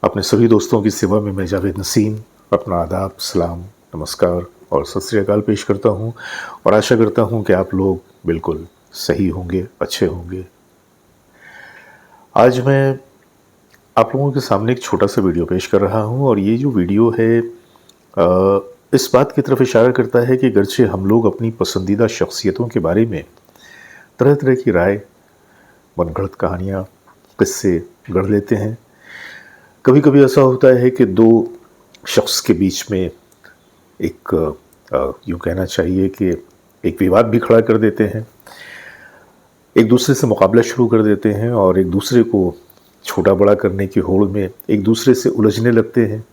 अपने सभी दोस्तों की सेवा में मैं जावेद नसीम अपना आदाब, सलाम, नमस्कार और सत श्री अकाल पेश करता हूँ और आशा करता हूँ कि आप लोग बिल्कुल सही होंगे, अच्छे होंगे। आज मैं आप लोगों के सामने एक छोटा सा वीडियो पेश कर रहा हूँ और ये जो वीडियो है इस बात की तरफ इशारा करता है कि अगरचे हम लोग अपनी पसंदीदा शख्सियतों के बारे में तरह तरह की राय, मनगढ़ंत कहानियाँ, किस्से गढ़ लेते हैं। कभी कभी ऐसा होता है कि दो शख्स के बीच में एक यूँ कहना चाहिए कि एक विवाद भी खड़ा कर देते हैं, एक दूसरे से मुकाबला शुरू कर देते हैं और एक दूसरे को छोटा बड़ा करने की होड़ में एक दूसरे से उलझने लगते हैं।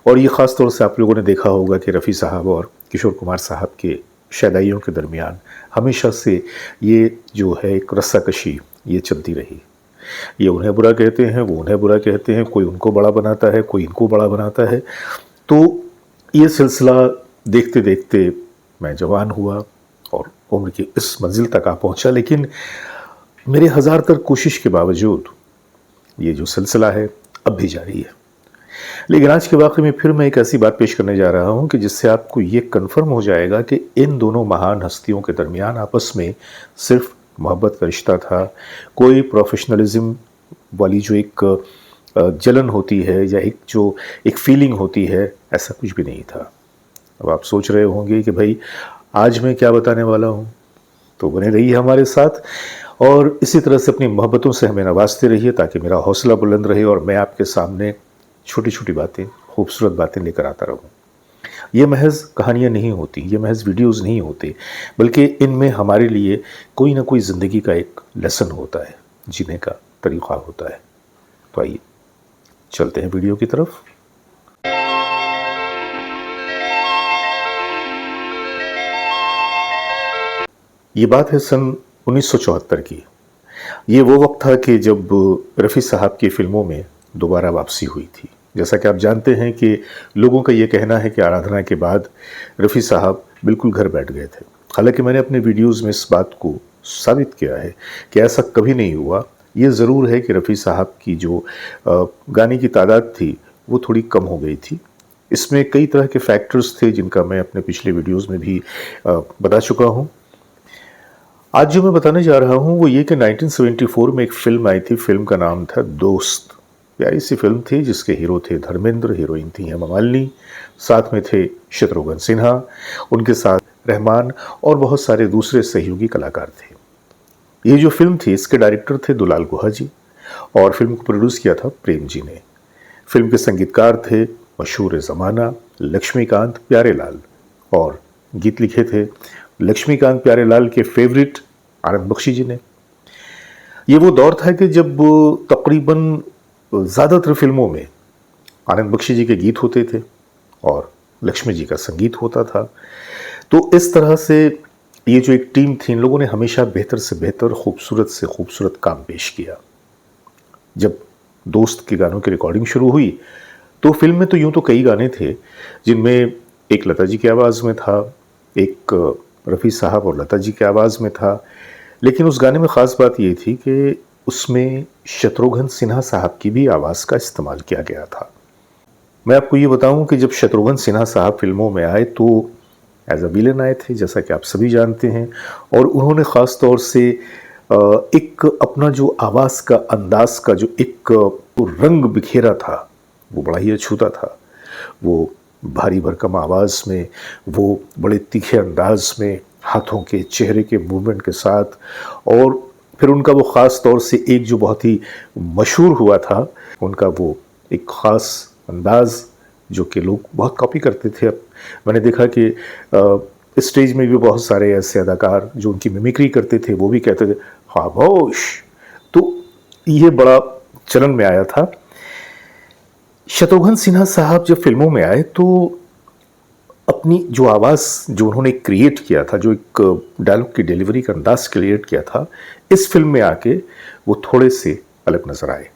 और ये ख़ास तौर से आप लोगों ने देखा होगा कि रफ़ी साहब और किशोर कुमार साहब के शैदाइयों के दरमियान हमेशा से ये जो है एक रस्साकशी ये चलती रही। ये उन्हें बुरा कहते हैं, वो उन्हें बुरा कहते हैं, कोई उनको बड़ा बनाता है, कोई इनको बड़ा बनाता है। तो ये सिलसिला देखते देखते मैं जवान हुआ और उम्र की इस मंजिल तक आ पहुंचा, लेकिन मेरे हज़ार तर कोशिश के बावजूद ये जो सिलसिला है अब भी जारी है। लेकिन आज के वाक़े में फिर मैं एक ऐसी बात पेश करने जा रहा हूं कि जिससे आपको ये कन्फर्म हो जाएगा कि इन दोनों महान हस्तियों के दरमियान आपस में सिर्फ मोहब्बत का रिश्ता था। कोई प्रोफेशनलिज्म वाली जो एक जलन होती है या एक फीलिंग होती है, ऐसा कुछ भी नहीं था। अब आप सोच रहे होंगे कि भाई आज मैं क्या बताने वाला हूँ, तो बने रहिए हमारे साथ और इसी तरह से अपनी मोहब्बतों से हमें नवाजते रहिए ताकि मेरा हौसला बुलंद रहे और मैं आपके सामने छोटी छोटी बातें, खूबसूरत बातें लेकर आता रहूँ। ये महज कहानियाँ नहीं होती, ये महज वीडियोज़ नहीं होते, बल्कि इनमें हमारे लिए कोई ना कोई ज़िंदगी का एक लेसन होता है, जीने का तरीक़ा होता है। तो आइए चलते हैं वीडियो की तरफ। ये बात है सन 1974 की। ये वो वक्त था कि जब रफ़ी साहब की फ़िल्मों में दोबारा वापसी हुई थी। जैसा कि आप जानते हैं कि लोगों का ये कहना है कि आराधना के बाद रफ़ी साहब बिल्कुल घर बैठ गए थे। हालांकि मैंने अपने वीडियोज़ में इस बात को साबित किया है कि ऐसा कभी नहीं हुआ। ये ज़रूर है कि रफ़ी साहब की जो गाने की तादाद थी वो थोड़ी कम हो गई थी। इसमें कई तरह के फैक्टर्स थे जिनका मैं अपने पिछले वीडियोज़ में भी बता चुका हूँ। आज जो मैं बताने जा रहा हूँ वो ये कि 1974 में एक फ़िल्म आई थी। फ़िल्म का नाम था दोस्त। प्यारी सी फिल्म थी जिसके हीरो थे धर्मेंद्र, हीरोइन थी हेमा मालिनी, साथ में थे शत्रुघ्न सिन्हा, उनके साथ रहमान और बहुत सारे दूसरे सहयोगी कलाकार थे। ये जो फिल्म थी इसके डायरेक्टर थे दुलाल गुहा जी और फिल्म को प्रोड्यूस किया था प्रेम जी ने। फिल्म के संगीतकार थे मशहूर ज़माना लक्ष्मीकांत प्यारेलाल और गीत लिखे थे लक्ष्मीकांत प्यारेलाल के फेवरेट आनंद बख्शी जी ने। ये वो दौर था कि जब तकरीबन ज़्यादातर फिल्मों में आनंद बख्शी जी के गीत होते थे और लक्ष्मी जी का संगीत होता था। तो इस तरह से ये जो एक टीम थी, इन लोगों ने हमेशा बेहतर से बेहतर, खूबसूरत से खूबसूरत काम पेश किया। जब दोस्त के गानों की रिकॉर्डिंग शुरू हुई तो फिल्म में तो यूँ तो कई गाने थे जिनमें एक लता जी की आवाज़ में था, एक रफ़ी साहब और लता जी की आवाज़ में था, लेकिन उस गाने में ख़ास बात ये थी कि उसमें शत्रुघ्न सिन्हा साहब की भी आवाज़ का इस्तेमाल किया गया था। मैं आपको ये बताऊं कि जब शत्रुघ्न सिन्हा साहब फिल्मों में आए तो एज अ विलन आए थे, जैसा कि आप सभी जानते हैं, और उन्होंने ख़ास तौर से एक अपना जो आवाज़ का अंदाज का जो एक रंग बिखेरा था वो बड़ा ही अछूता था। वो भारी भरकम आवाज़ में, वो बड़े तीखे अंदाज में, हाथों के चेहरे के मूवमेंट के साथ, और फिर उनका वो ख़ास तौर से एक जो बहुत ही मशहूर हुआ था उनका वो एक ख़ास अंदाज़ जो कि लोग बहुत कॉपी करते थे। अब मैंने देखा कि स्टेज में भी बहुत सारे ऐसे अदाकार जो उनकी मिमिक्री करते थे वो भी कहते थे खामोश। तो ये बड़ा चलन में आया था। शत्रुघ्न सिन्हा साहब जब फिल्मों में आए तो अपनी जो आवाज़ जो उन्होंने क्रिएट किया था, जो एक डायलॉग की डिलीवरी का अंदाज क्रिएट किया था, इस फिल्म में आके वो थोड़े से अलग नज़र आए।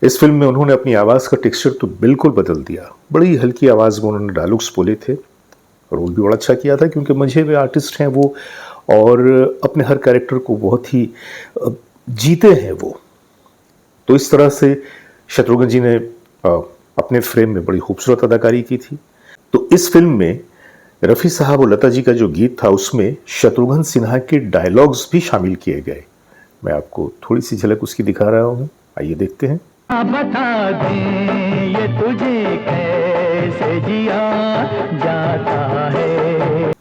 इस फिल्म में उन्होंने अपनी आवाज़ का टेक्सचर तो बिल्कुल बदल दिया। बड़ी हल्की आवाज़ में उन्होंने डायलॉग्स बोले थे। रोल भी बड़ा अच्छा किया था क्योंकि मंझे हुए आर्टिस्ट हैं वो और अपने हर कैरेक्टर को बहुत ही जीते हैं वो। तो इस तरह से शत्रुघ्न जी ने अपने फ्रेम में बड़ी खूबसूरत अदाकारी की थी। तो इस फिल्म में रफ़ी साहब और लता जी का जो गीत था उसमें शत्रुघ्न सिन्हा के डायलॉग्स भी शामिल किए गए। मैं आपको थोड़ी सी झलक उसकी दिखा रहा हूँ, आइए देखते हैं। बता दें ये तुझे कैसे जिया जाता है,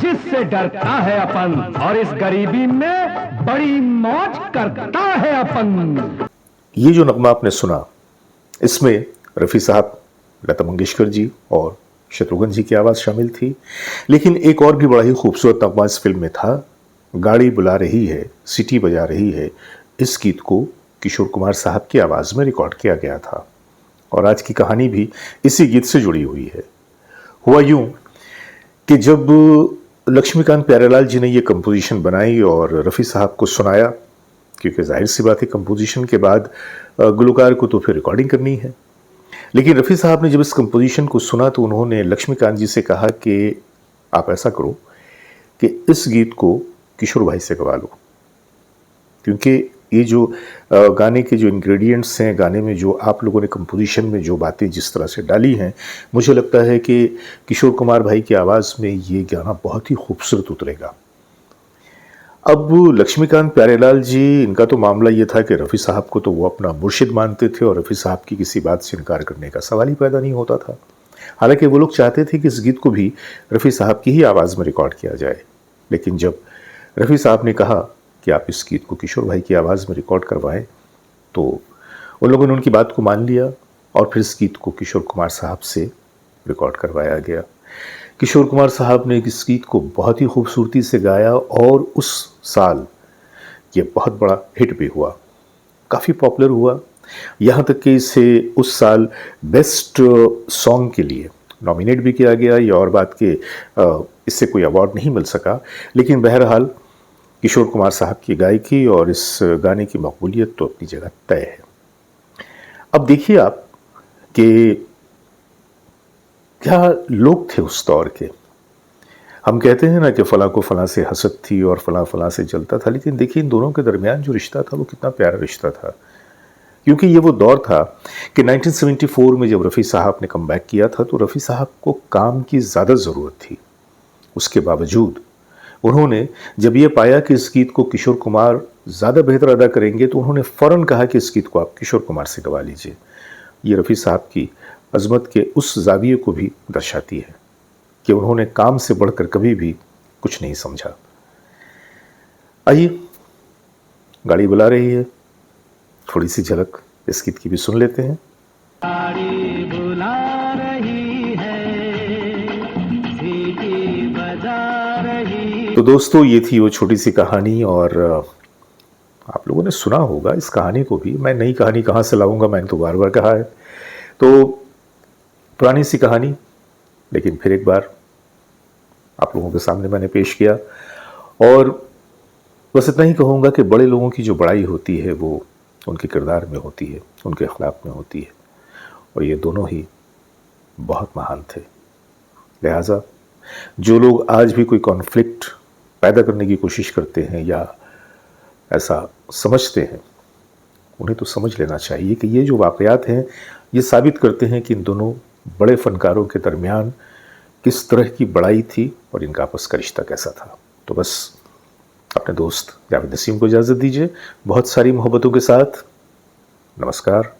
जिससे डरता है अपन और इस गरीबी में बड़ी मौज करता है अपन। ये जो नगमा आपने सुना, इसमें रफ़ी साहब, लता मंगेशकर जी और शत्रुघ्न जी की आवाज़ शामिल थी। लेकिन एक और भी बड़ा ही खूबसूरत नगमा इस फिल्म में था, गाड़ी बुला रही है, सीटी बजा रही है। इस गीत को किशोर कुमार साहब की आवाज़ में रिकॉर्ड किया गया था और आज की कहानी भी इसी गीत से जुड़ी हुई है। हुआ यूं कि जब लक्ष्मीकांत प्यारेलाल जी ने ये कंपोजिशन बनाई और रफ़ी साहब को सुनाया, क्योंकि जाहिर सी बात है कंपोजिशन के बाद गुलकार को तो फिर रिकॉर्डिंग करनी है। लेकिन रफ़ी साहब ने जब इस कंपोजिशन को सुना तो उन्होंने लक्ष्मीकांत जी से कहा कि आप ऐसा करो कि इस गीत को किशोर भाई से गवा लो, क्योंकि ये जो गाने के जो इंग्रेडिएंट्स हैं, गाने में जो आप लोगों ने कंपोजिशन में जो बातें जिस तरह से डाली हैं, मुझे लगता है कि किशोर कुमार भाई की आवाज़ में ये गाना बहुत ही खूबसूरत उतरेगा। अब लक्ष्मीकांत प्यारेलाल जी, इनका तो मामला ये था कि रफ़ी साहब को तो वो अपना मुर्शिद मानते थे और रफ़ी साहब की किसी बात से इनकार करने का सवाल ही पैदा नहीं होता था। हालांकि वो लोग चाहते थे कि इस गीत को भी रफ़ी साहब की ही आवाज़ में रिकॉर्ड किया जाए, लेकिन जब रफ़ी साहब ने कहा कि आप इस गीत को किशोर भाई की आवाज़ में रिकॉर्ड करवाएं, तो उन लोगों ने उनकी बात को मान लिया और फिर इस गीत को किशोर कुमार साहब से रिकॉर्ड करवाया गया। किशोर कुमार साहब ने इस गीत को बहुत ही खूबसूरती से गाया और उस साल ये बहुत बड़ा हिट भी हुआ, काफ़ी पॉपुलर हुआ। यहाँ तक कि इसे उस साल बेस्ट सॉन्ग के लिए नॉमिनेट भी किया गया। ये और बात कि इससे कोई अवार्ड नहीं मिल सका, लेकिन बहरहाल किशोर कुमार साहब की गायकी और इस गाने की मकबूलियत तो अपनी जगह तय है। अब देखिए आप कि क्या लोग थे उस दौर के। हम कहते हैं ना कि फ़लाँ को फ़लाँ से हसद थी और फ़लाँ फ़लाँ से जलता था, लेकिन देखिए इन दोनों के दरमियान जो रिश्ता था वो कितना प्यारा रिश्ता था। क्योंकि ये वो दौर था कि 1974 में जब रफ़ी साहब ने कमबैक किया था तो रफ़ी साहब को काम की ज़्यादा ज़रूरत थी। उसके बावजूद उन्होंने जब ये पाया कि इस गीत को किशोर कुमार ज़्यादा बेहतर अदा करेंगे तो उन्होंने फ़ौरन कहा कि इस गीत को आप किशोर कुमार से गवा लीजिए। ये रफ़ी साहब की अज़मत के उस ज़ाविये को भी दर्शाती है कि उन्होंने काम से बढ़कर कभी भी कुछ नहीं समझा। आइए, गाड़ी बुला रही है, थोड़ी सी झलक इस गीत की भी सुन लेते हैं। गाड़ी बुला रही है, सीटी बजा रही। तो दोस्तों, ये थी वो छोटी सी कहानी और आप लोगों ने सुना होगा इस कहानी को भी। मैं नई कहानी कहाँ से लाऊंगा, मैंने तो बार बार कहा है। तो पुरानी सी कहानी, लेकिन फिर एक बार आप लोगों के सामने मैंने पेश किया। और बस इतना ही कहूँगा कि बड़े लोगों की जो बड़ाई होती है वो उनके किरदार में होती है, उनके अखलाक में होती है, और ये दोनों ही बहुत महान थे। लिहाजा जो लोग आज भी कोई कॉन्फ्लिक्ट पैदा करने की कोशिश करते हैं या ऐसा समझते हैं, उन्हें तो समझ लेना चाहिए कि ये जो वाक़यात हैं ये साबित करते हैं कि इन दोनों बड़े फ़नकारों के दरमियान किस तरह की बड़ाई थी और इनका आपस का रिश्ता कैसा था। तो बस अपने दोस्त जावेद नसीम को इजाज़त दीजिए, बहुत सारी मोहब्बतों के साथ। नमस्कार।